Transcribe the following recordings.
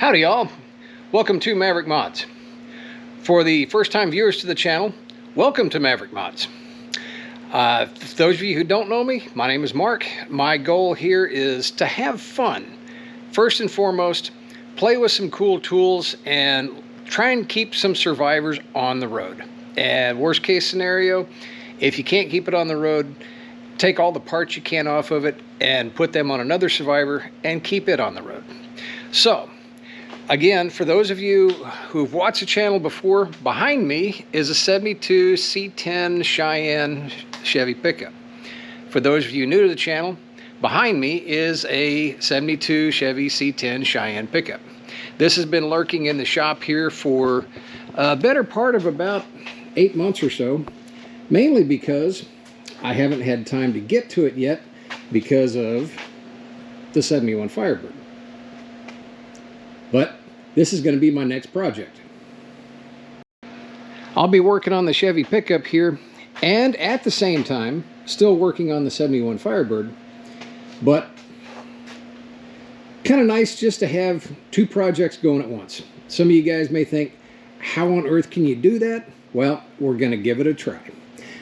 Howdy y'all, welcome to Maverick Mods. For the first time viewers to the channel, welcome to Maverick Mods. For those of you who don't know me, my name is Mark. My goal here is to have fun. First and foremost, play with some cool tools and try and keep some survivors on the road. And worst case scenario, if you can't keep it on the road, take all the parts you can off of it and put them on another survivor and keep it on the road. So, again, for those of you who've watched the channel before, behind me is a 72 C10 Cheyenne Chevy pickup. For those of you new to the channel, behind me is a 72 Chevy C10 Cheyenne pickup. This has been lurking in the shop here for a better part of about 8 months or so, mainly because I haven't had time to get to it yet because of the 71 Firebird. But this is going to be my next project. I'll be working on the Chevy pickup here and at the same time still working on the 71 Firebird, but kind of nice just to have two projects going at once. Some of you guys may think, how on earth can you do that? Well, we're going to give it a try.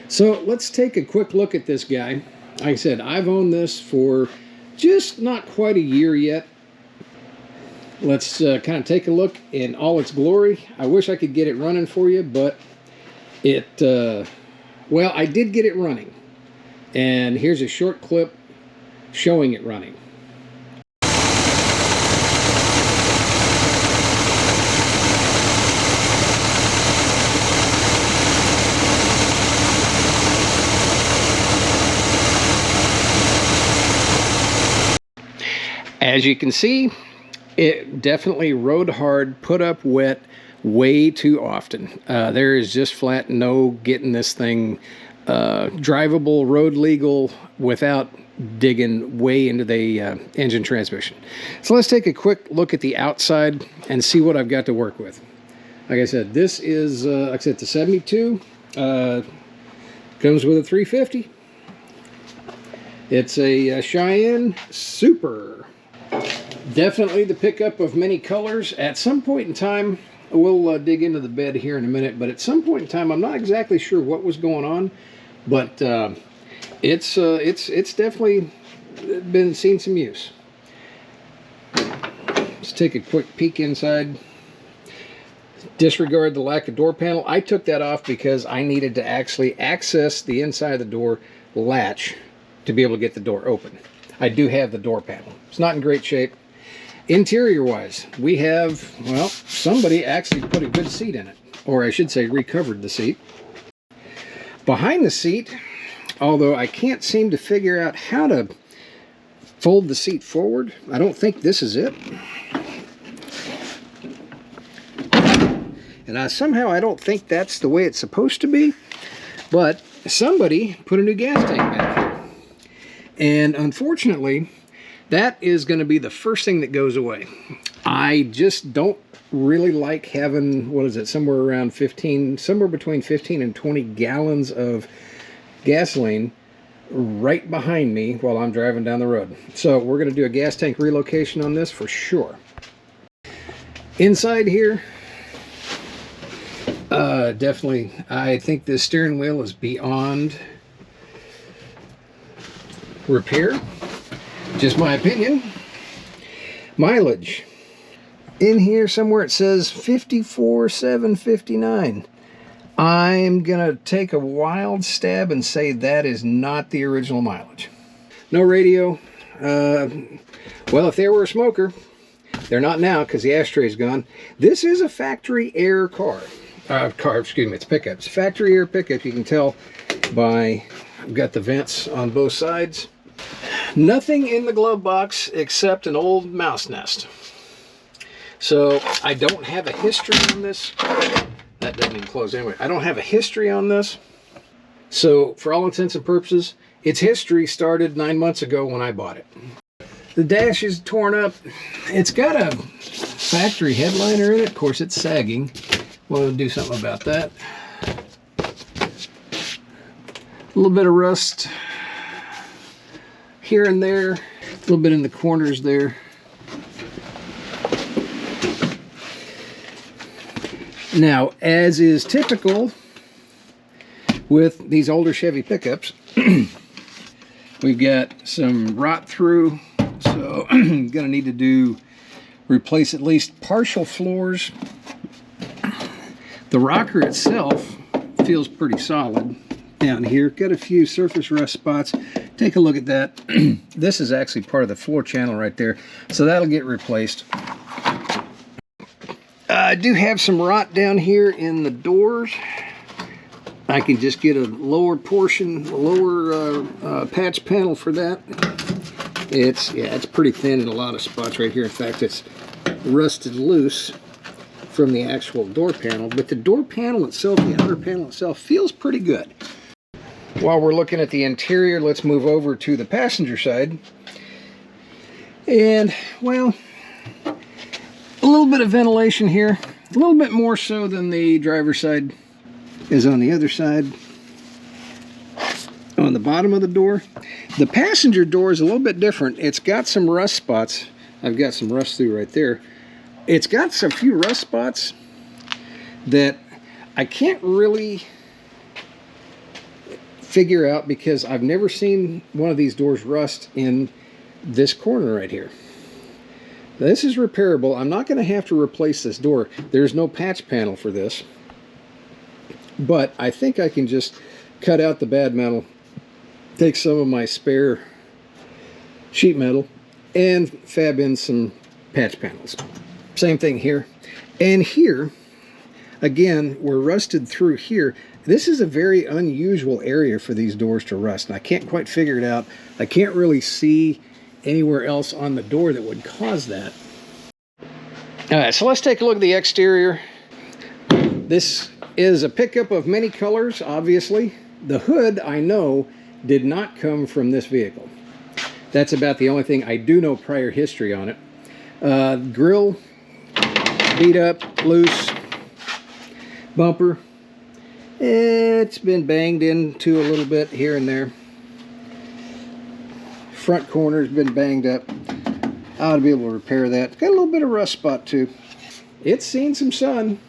So let's take a quick look at this guy. Like I said, I've owned this for just not quite a year yet. Let's kind of take a look in all its glory. I wish I could get it running for you, but well, I did get it running. And here's a short clip showing it running. As you can see, it definitely rode hard, put up wet way too often. There is just flat no getting this thing drivable, road legal, without digging way into the engine transmission. So let's take a quick look at the outside and see what I've got to work with. Like I said, this is, like I said, the 72. Comes with a 350. It's a Cheyenne Super. Definitely the pickup of many colors. At some point in time, we'll dig into the bed here in a minute, but at some point in time, I'm not exactly sure what was going on, but it's definitely been seen some use. Let's take a quick peek inside. Disregard the lack of door panel. I took that off because I needed to actually access the inside of the door latch to be able to get the door open. I do have the door panel. It's not in great shape. Interior wise, we have, well, somebody actually put a good seat in it, or I should say recovered the seat. Behind the seat, although I can't seem to figure out how to fold the seat forward, I don't think this is it. And somehow I don't think that's the way it's supposed to be, but somebody put a new gas tank back here. And unfortunately, that is going to be the first thing that goes away. I just don't really like having, what is it, somewhere around 15, somewhere between 15 and 20 gallons of gasoline right behind me while I'm driving down the road. So we're going to do a gas tank relocation on this for sure. Inside here, definitely, I think this steering wheel is beyond repair. Just my opinion. Mileage. In here somewhere it says 54,759. I'm gonna take a wild stab and say that is not the original mileage. No radio. Well, if they were a smoker, they're not now because the ashtray's gone. This is a factory air car. Excuse me, it's pickup. It's a factory air pickup. You can tell by, I've got the vents on both sides. Nothing in the glove box except an old mouse nest. So I don't have a history on this. That doesn't even close anyway. I don't have a history on this. So for all intents and purposes, its history started 9 months ago when I bought it. The dash is torn up. It's got a factory headliner in it. Of course, it's sagging. We'll do something about that. A little bit of rust here and there, a little bit in the corners there. Now, as is typical with these older Chevy pickups, we've got some rot through, so I'm gonna need to replace at least partial floors. The rocker itself feels pretty solid down here. Got a few surface rust spots. Take a look at that. This is actually part of the floor channel right there, so that'll get replaced. I do have some rot down here in the doors. I can just get a lower portion, a lower patch panel for that. It's pretty thin in a lot of spots right here. In fact, it's rusted loose from the actual door panel, but the door panel itself, the outer panel itself, feels pretty good. While we're looking at the interior, let's move over to the passenger side. And, well, a little bit of ventilation here, a little bit more so than the driver's side is on the other side. On the bottom of the door, the passenger door is a little bit different. It's got some rust spots. I've got some rust through right there. It's got some few rust spots that I can't really figure out because I've never seen one of these doors rust in this corner right here. This is repairable. I'm not going to have to replace this door. There's no patch panel for this, but I think I can just cut out the bad metal, take some of my spare sheet metal, and fab in some patch panels. Same thing here. And here, again, we're rusted through here. This is a very unusual area for these doors to rust, and I can't quite figure it out. I can't really see anywhere else on the door that would cause that. All right, so let's take a look at the exterior. This is a pickup of many colors, obviously. The hood, I know, did not come from this vehicle. That's about the only thing I do know prior history on it. Grill, beat up, loose. Bumper, it's been banged into a little bit here and there. Front corner's been banged up. I ought to be able to repair that. It's got a little bit of rust spot too. It's seen some sun.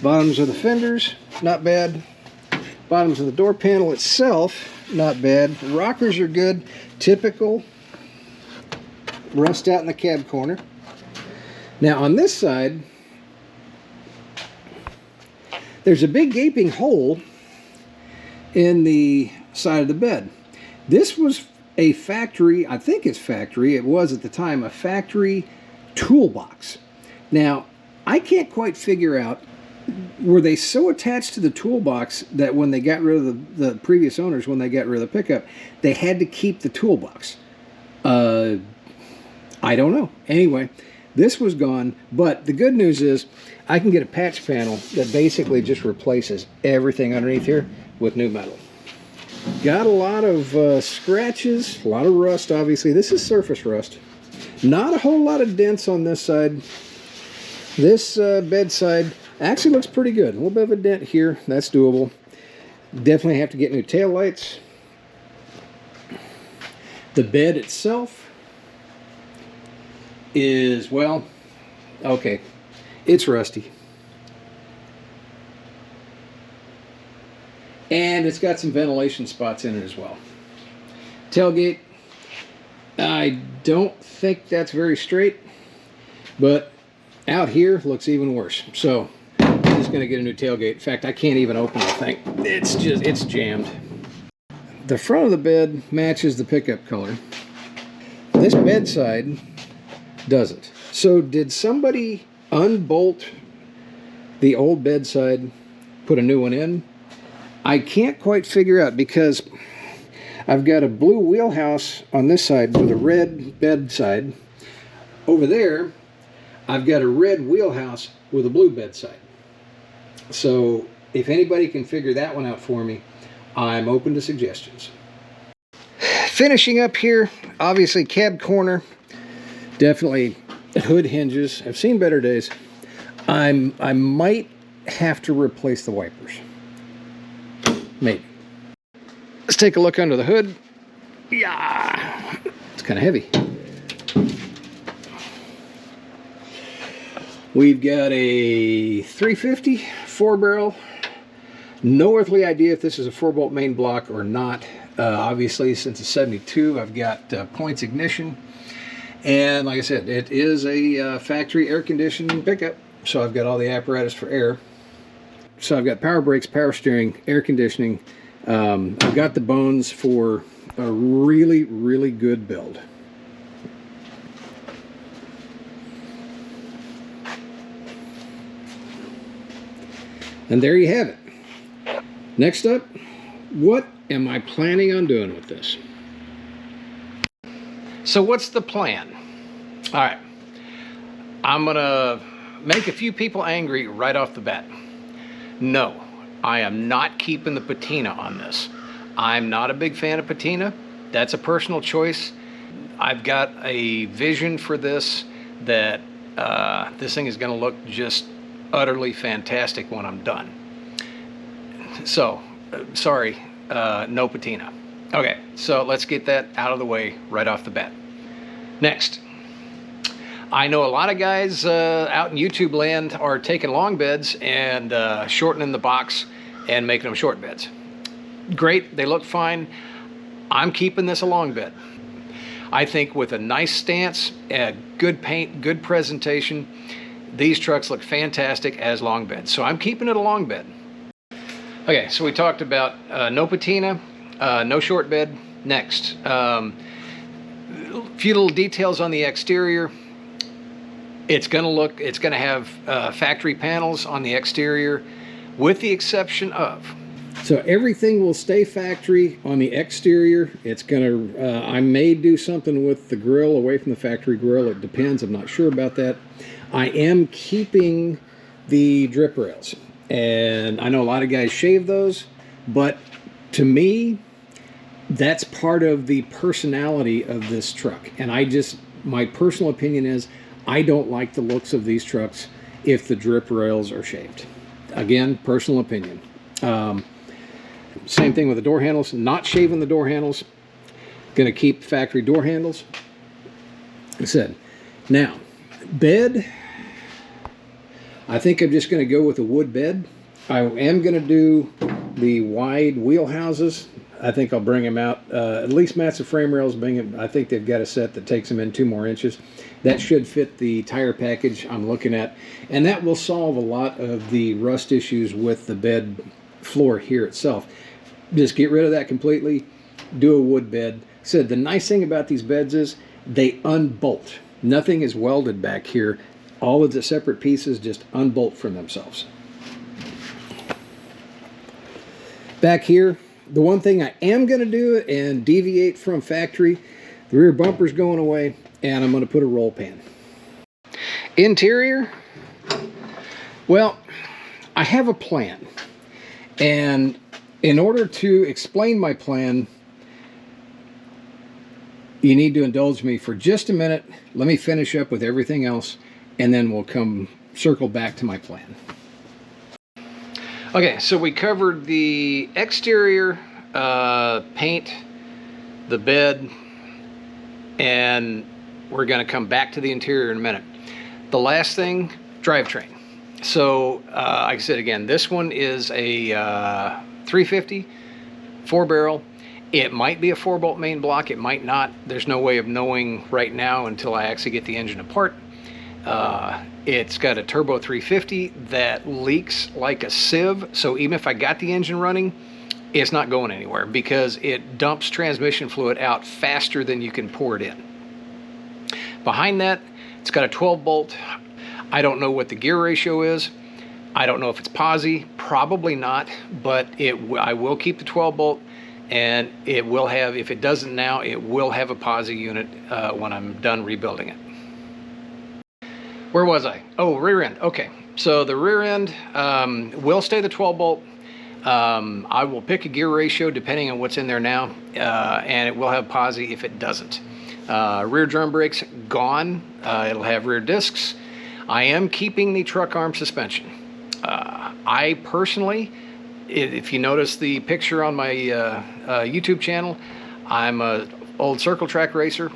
Bottoms of the fenders, not bad. Bottoms of the door panel itself, not bad. The rockers are good. Typical rust out in the cab corner. Now on this side, there's a big gaping hole in the side of the bed. This was a factory, I think it's factory, it was at the time, a factory toolbox. Now, I can't quite figure out, were they so attached to the toolbox that when they got rid of the previous owners, when they got rid of the pickup, they had to keep the toolbox? I don't know. Anyway, this was gone, but the good news is I can get a patch panel that basically just replaces everything underneath here with new metal. Got a lot of scratches, a lot of rust, obviously. This is surface rust. Not a whole lot of dents on this side. This bedside actually looks pretty good. A little bit of a dent here. That's doable. Definitely have to get new tail lights. The bed itself is, well, okay, it's rusty. And it's got some ventilation spots in it as well. Tailgate, I don't think that's very straight, but out here looks even worse. So I'm just going to get a new tailgate. In fact, I can't even open the thing. It's jammed. The front of the bed matches the pickup color. This bedside doesn't. So did somebody unbolt the old bedside, put a new one in? I can't quite figure out because I've got a blue wheelhouse on this side with a red bedside. Over there, I've got a red wheelhouse with a blue bedside. So if anybody can figure that one out for me, I'm open to suggestions. Finishing up here, obviously cab corner, definitely hood hinges. I've seen better days. I might have to replace the wipers. Maybe. Let's take a look under the hood. Yeah, it's kind of heavy. We've got a 350 4-barrel. No earthly idea if this is a 4-bolt main block or not. Obviously, since it's 72, I've got points ignition. And like I said, it is a factory air conditioning pickup. So I've got all the apparatus for air. So I've got power brakes, power steering, air conditioning. I've got the bones for a really, really good build. And there you have it. Next up, what am I planning on doing with this? So what's the plan? All right, I'm gonna make a few people angry right off the bat. No, I am not keeping the patina on this. I'm not a big fan of patina. That's a personal choice. I've got a vision for this that this thing is gonna look just utterly fantastic when I'm done. So, sorry, no patina. Okay, so let's get that out of the way right off the bat. Next, I know a lot of guys out in YouTube land are taking long beds and shortening the box and making them short beds. Great, they look fine. I'm keeping this a long bed. I think with a nice stance, good paint, good presentation, these trucks look fantastic as long beds. So I'm keeping it a long bed. Okay, so we talked about no patina, no short bed. Next, a few little details on the exterior. It's gonna have factory panels on the exterior, with the exception of. So everything will stay factory on the exterior. It's gonna, I may do something with the grill away from the factory grill. It depends, I'm not sure about that. I am keeping the drip rails. And I know a lot of guys shave those, but to me, that's part of the personality of this truck. And my personal opinion is, I don't like the looks of these trucks if the drip rails are shaved. Again, personal opinion. Same thing with the door handles, not shaving the door handles. Gonna keep factory door handles. Like I said, now, bed, I think I'm just gonna go with a wood bed. I am gonna do the wide wheelhouses. I think I'll bring them out, at least match the frame rails. I think they've got a set that takes them in 2 more inches. That should fit the tire package I'm looking at. And that will solve a lot of the rust issues with the bed floor here itself. Just get rid of that completely, do a wood bed. Said the nice thing about these beds is they unbolt. Nothing is welded back here. All of the separate pieces just unbolt from themselves. Back here, the one thing I am going to do and deviate from factory, the rear bumper's going away, and I'm going to put a roll pan. Interior, well, I have a plan. And in order to explain my plan, you need to indulge me for just a minute. Let me finish up with everything else, and then we'll circle back to my plan. Okay, so we covered the exterior, paint, the bed, and we're going to come back to the interior in a minute. The last thing, drivetrain. So, like I said again, this one is a 350 4-barrel. It might be a 4-bolt main block, it might not. There's no way of knowing right now until I actually get the engine apart. It's got a turbo 350 that leaks like a sieve, so even if I got the engine running, it's not going anywhere because it dumps transmission fluid out faster than you can pour it in. Behind that, it's got a 12-bolt. I don't know what the gear ratio is. I don't know if it's posi, probably not, but I will keep the 12-bolt, and it will have, if it doesn't now, it will have a posi unit when I'm done rebuilding it. Where was I? Oh, rear end. Okay, so the rear end will stay the 12-bolt. I will pick a gear ratio depending on what's in there now, and it will have posi if it doesn't. Rear drum brakes, gone. It'll have rear discs. I am keeping the truck arm suspension. I personally, if you notice the picture on my YouTube channel, I'm an old circle track racer.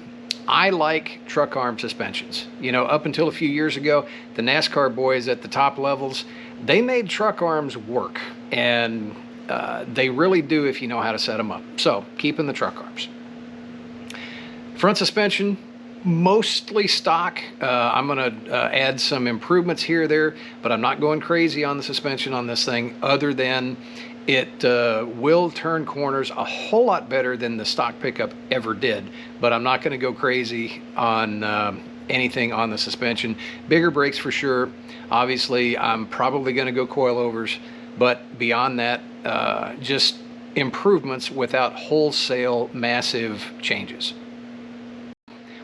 I like truck arm suspensions. You know, up until a few years ago, the NASCAR boys at the top levels, they made truck arms work, and they really do if you know how to set them up. So, keeping the truck arms. Front suspension, mostly stock. I'm going to add some improvements here or there, but I'm not going crazy on the suspension on this thing, other than it will turn corners a whole lot better than the stock pickup ever did. But I'm not going to go crazy on anything on the suspension. Bigger brakes for sure. Obviously, I'm probably going to go coilovers, but beyond that, just improvements without wholesale massive changes.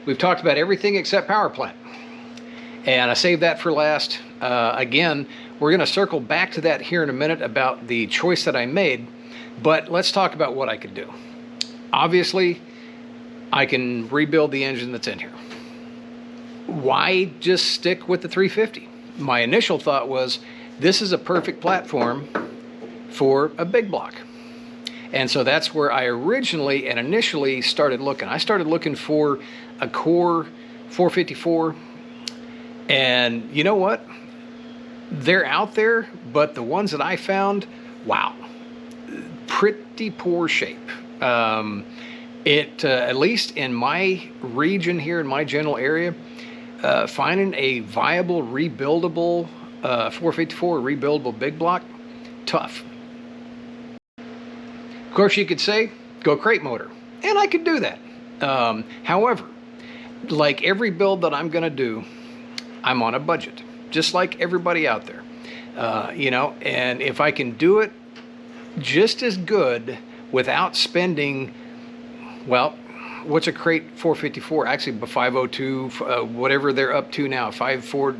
We've talked about everything except power plant, and I saved that for last. Again, we're going to circle back to that here in a minute about the choice that I made, but let's talk about what I could do. Obviously, I can rebuild the engine that's in here. Why just stick with the 350? My initial thought was, this is a perfect platform for a big block. And so that's where I originally and initially started looking. I started looking for a core 454, and you know what? They're out there, but the ones that I found, wow, pretty poor shape. At least in my region here, in my general area, finding a viable rebuildable 454 rebuildable big block, tough. Of course, you could say go crate motor, and I could do that. However, like every build that I'm going to do, I'm on a budget, just like everybody out there. You know, and if I can do it just as good without spending, well, what's a crate 454? Actually, 502, whatever they're up to now, 54.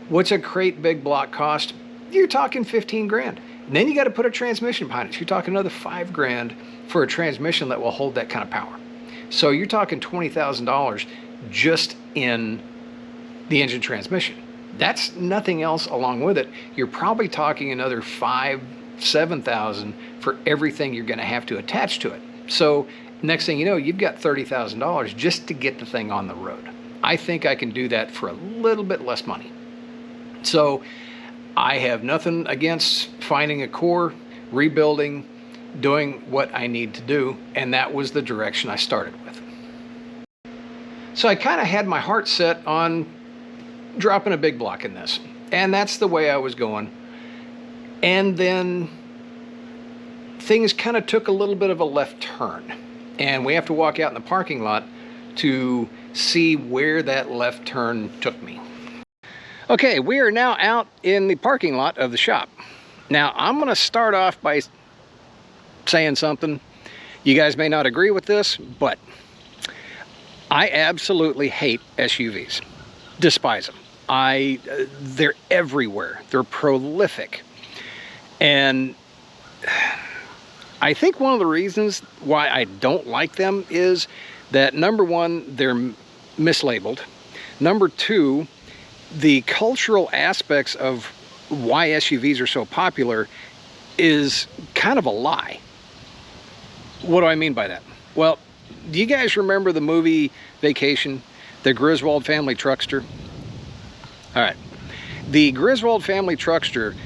What's a crate big block cost? You're talking 15 grand. And then you got to put a transmission behind it. You're talking another 5 grand for a transmission that will hold that kind of power. So you're talking $20,000 just in the engine transmission. That's nothing else along with it. You're probably talking another $7,000 for everything you're going to have to attach to it. So next thing you know, you've got $30,000 just to get the thing on the road. I think I can do that for a little bit less money. So I have nothing against finding a core, rebuilding, doing what I need to do, and that was the direction I started with. So I kind of had my heart set on dropping a big block in this, and that's the way I was going. And then things kind of took a little bit of a left turn, and we have to walk out in the parking lot to see where that left turn took me. Okay, we are now out in the parking lot of the shop. Now, I'm going to start off by saying something. You guys may not agree with this, but I absolutely hate SUVs. Despise them. They're everywhere. They're prolific. And I think one of the reasons why I don't like them is that, number one, they're mislabeled. Number two, the cultural aspects of why SUVs are so popular is kind of a lie. What do I mean by that? Well, do you guys remember the movie Vacation, the Griswold family truckster? All right. The Griswold family truckster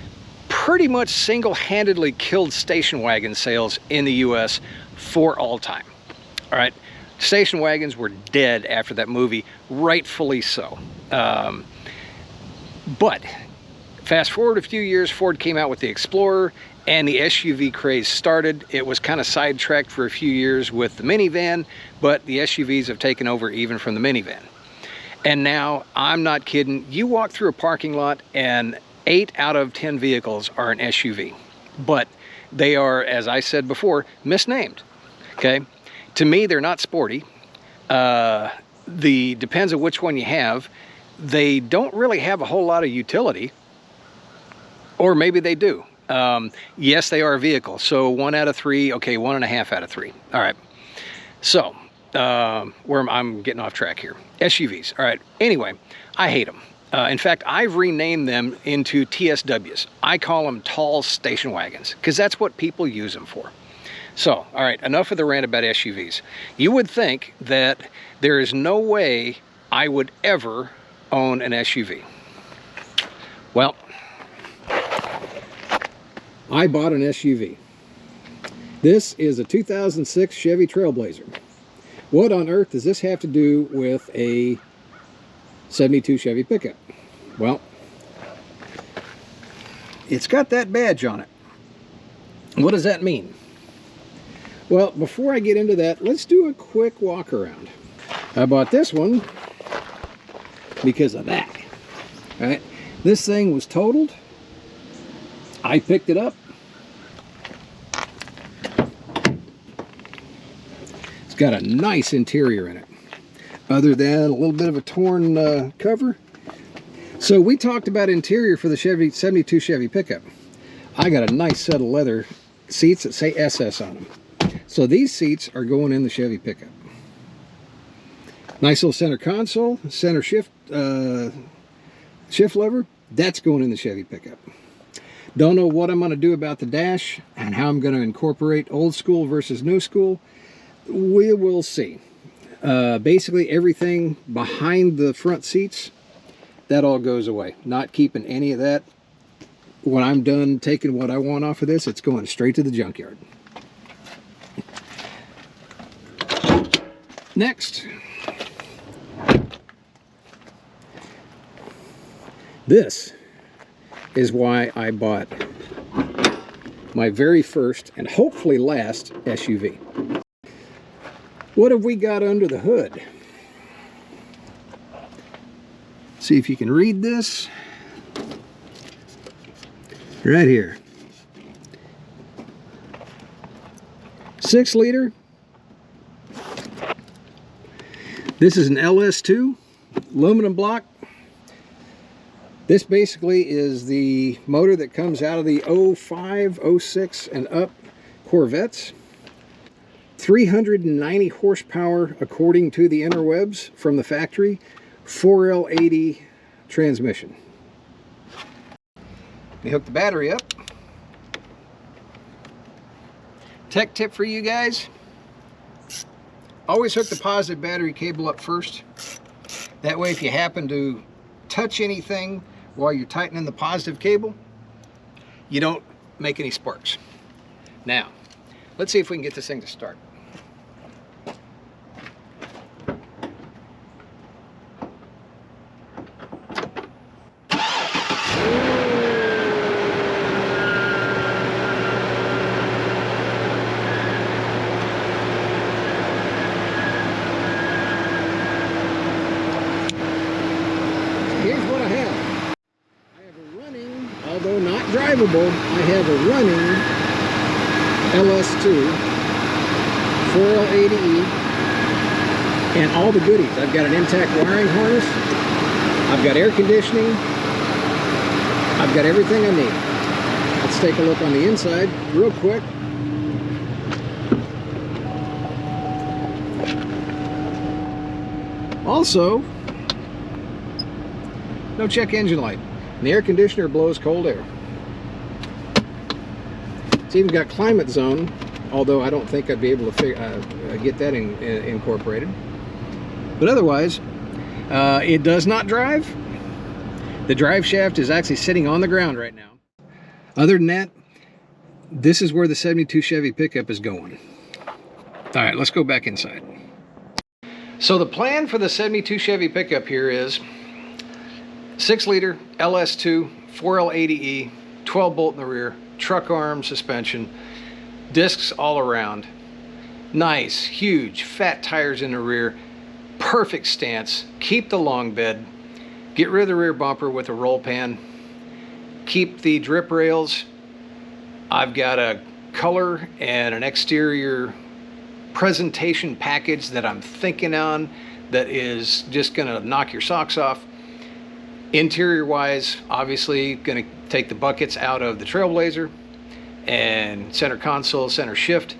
pretty much single-handedly killed station wagon sales in the US for all time. All right. Station wagons were dead after that movie, rightfully so. But fast forward a few years, Ford came out with the Explorer, and the SUV craze started. It was kind of sidetracked for a few years with the minivan, but the SUVs have taken over even from the minivan. And now, I'm not kidding, you walk through a parking lot and 8 out of 10 vehicles are an SUV. But they are, as I said before, misnamed, okay? To me, they're not sporty. Depends on which one you have. They don't really have a whole lot of utility, or maybe they do. Yes, they are a vehicle, so 1 out of 3, okay, 1.5 out of 3. All right, so I'm getting off track here. SUVs, all right, anyway, I hate them. In fact, I've renamed them into TSWs. I call them tall station wagons, because that's what people use them for. So, all right, enough of the rant about SUVs. You would think that there is no way I would ever own an SUV. Well, I bought an SUV. This is a 2006 Chevy Trailblazer. What on earth does this have to do with a 72 Chevy pickup? Well, it's got that badge on it. What does that mean? Well, before I get into that, let's do a quick walk around. I bought this one because of that. All right, this thing was totaled. I picked it up. It's got a nice interior in it, other than a little bit of a torn cover. So we talked about interior for the Chevy 72 Chevy pickup. I got a nice set of leather seats that say SS on them. So these seats are going in the Chevy pickup. Nice little center console, center shift lever, that's going in the Chevy pickup. Don't know what I'm going to do about the dash and how I'm going to incorporate old school versus new school. We will see. Basically everything behind the front seats, that all goes away. Not keeping any of that. When I'm done taking what I want off of this, it's going straight to the junkyard. Next, this is why I bought my very first and hopefully last SUV. What have we got under the hood? See if you can read this right here. 6-liter. This is an LS2 aluminum block. This basically is the motor that comes out of the 05, 06 and up Corvettes. 390 horsepower according to the interwebs from the factory. 4L80 transmission. Let me hook the battery up. Tech tip for you guys. Always hook the positive battery cable up first. That way if you happen to touch anything while you're tightening the positive cable, you don't make any sparks. Now, let's see if we can get this thing to start. Although not drivable, I have a running LS2 4L80E and all the goodies. I've got an intact wiring harness, I've got air conditioning, I've got everything I need. Let's take a look on the inside real quick. Also, no check engine light. And the air conditioner blows cold air. It's even got climate zone, although I don't think I'd be able to get that incorporated. But otherwise, it does not drive. The drive shaft is actually sitting on the ground right now. Other than that, this is where the 72 Chevy pickup is going. All right, let's go back inside. So the plan for the 72 Chevy pickup here is 6-liter LS2 4L80E, 12 bolt in the rear, truck arm suspension, discs all around, nice huge fat tires in the rear, perfect stance, keep the long bed, get rid of the rear bumper with a roll pan, keep the drip rails. I've got a color and an exterior presentation package that I'm thinking on that is just gonna knock your socks off. Interior wise, obviously going to take the buckets out of the Trailblazer and center console, center shift.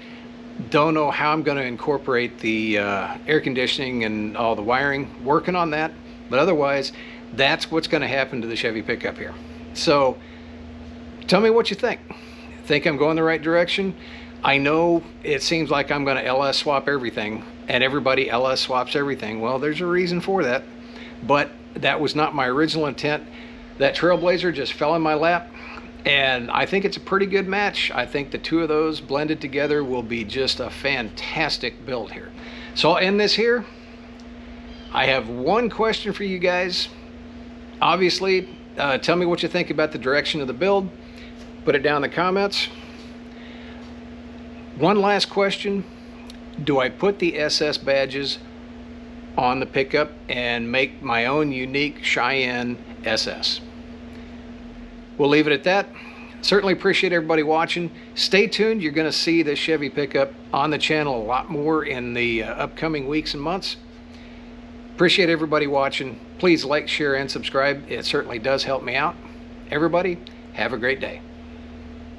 Don't know how I'm going to incorporate the air conditioning and all the wiring. Working on that, but otherwise that's what's going to happen to the Chevy pickup here. So tell me what you think. Think I'm going the right direction? I know it seems like I'm going to LS swap everything, and everybody LS swaps everything. Well, there's a reason for that, but that was not my original intent. That Trailblazer just fell in my lap, and I think it's a pretty good match. I think the two of those blended together will be just a fantastic build here. So I'll end this here. I have one question for you guys. Obviously, tell me what you think about the direction of the build. Put it down in the comments. One last question. Do I put the SS badges on the pickup and make my own unique Cheyenne SS? We'll leave it at that. Certainly appreciate everybody watching. Stay tuned. You're going to see this Chevy pickup on the channel a lot more in the upcoming weeks and months. Appreciate everybody watching. Please like, share, and subscribe. It certainly does help me out. Everybody, have a great day.